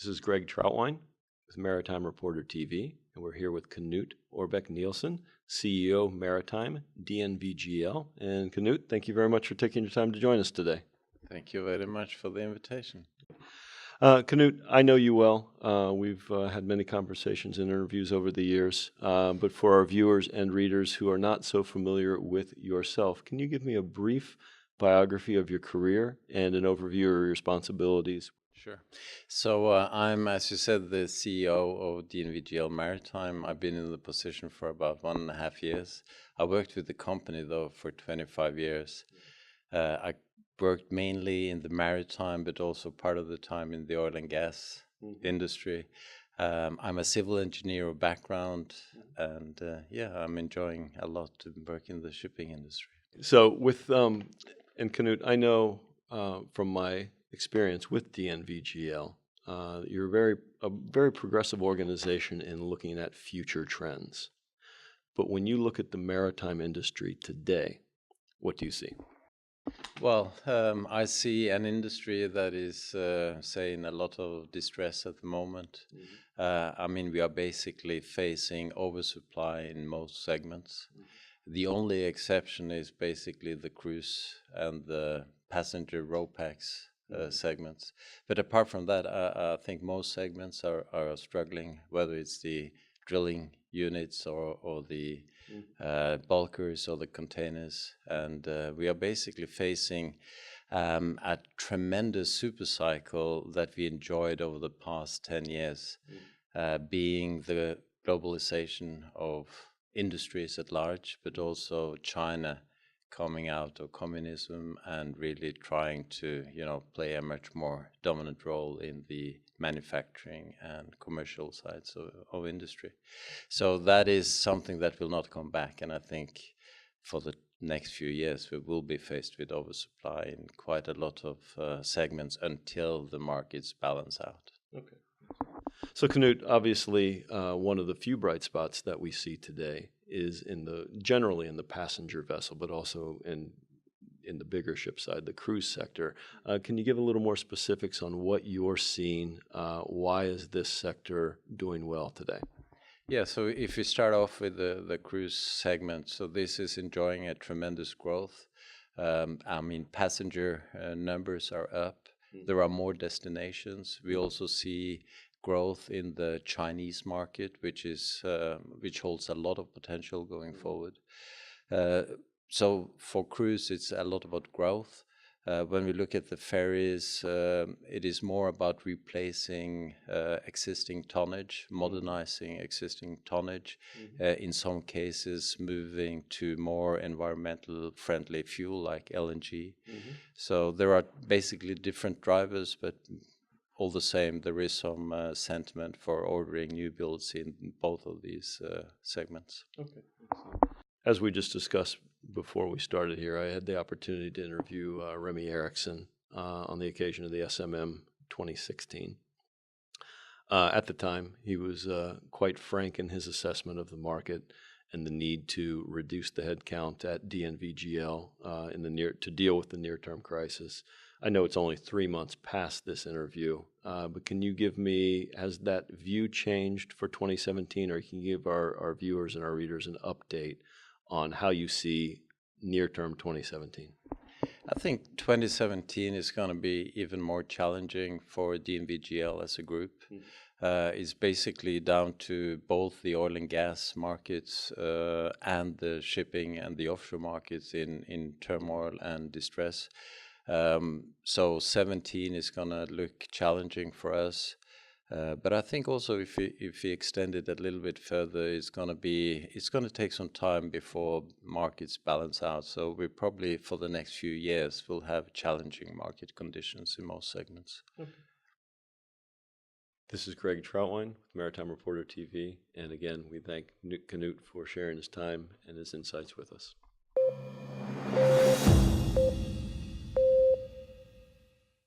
This is Greg Troutwine with Maritime Reporter TV, and we're here with Knut Ørbeck-Nilssen, CEO Maritime, DNV GL. And Knut, thank you very much for taking your time to join us today. Thank you very much for the invitation. Knut, I know you well. We've had many conversations and interviews over the years, but for our viewers and readers who are not so familiar with yourself, can you give me a brief biography of your career and an overview of your responsibilities? Sure. So I'm, as you said, the CEO of DNV GL Maritime. I've been in the position for about 1.5 years. I worked with the company, though, for 25 years. I worked mainly in the maritime, but also part of the time in the oil and gas industry. I'm a civil engineer of background, and I'm enjoying a lot to work in the shipping industry. So with, and Knut, I know from my experience with DNV GL, you're a very progressive organization in looking at future trends. But when you look at the maritime industry today, what do you see? Well, I see an industry that is, in a lot of distress at the moment. I mean, we are basically facing oversupply in most segments. The only exception is basically the cruise and the passenger ro-packs segments. But apart from that, I think most segments are struggling, whether it's the drilling units or the bulkers or the containers. And we are basically facing a tremendous super cycle that we enjoyed over the past 10 years, being the globalization of industries at large, but also China coming out of communism and really trying to, play a much more dominant role in the manufacturing and commercial sides of industry. So that is something that will not come back, and I think for the next few years we will be faced with oversupply in quite a lot of segments until the markets balance out. Okay. So Knut, obviously one of the few bright spots that we see today is generally in the passenger vessel, but also in the bigger ship side, the cruise sector. Can you give a little more specifics on what you're seeing? Why is this sector doing well today? Yeah, so if we start off with the cruise segment, so this is enjoying a tremendous growth. I mean, passenger numbers are up. There are more destinations. We also see growth in the Chinese market, which holds a lot of potential going forward. So for cruise, it's a lot about growth. When we look at the ferries, it is more about replacing existing tonnage, modernizing existing tonnage, in some cases moving to more environmental friendly fuel like LNG. So there are basically different drivers, but all the same, there is some sentiment for ordering new builds in both of these segments. Okay. As we just discussed before we started here, I had the opportunity to interview Remy Eriksson on the occasion of the SMM 2016. At the time, he was quite frank in his assessment of the market and the need to reduce the headcount at DNV GL to deal with the near-term crisis. I know it's only 3 months past this interview, but can you give me, has that view changed for 2017, or can you give our viewers and our readers an update on how you see near-term 2017? I think 2017 is going to be even more challenging for DNV GL as a group. It's basically down to both the oil and gas markets and the shipping and the offshore markets in turmoil and distress. So 17 is going to look challenging for us. But I think also if we extend it a little bit further, it's going to take some time before markets balance out. So we probably for the next few years will have challenging market conditions in most segments. Okay. This is Greg Troutwine with Maritime Reporter TV, and again, we thank Knut for sharing his time and his insights with us.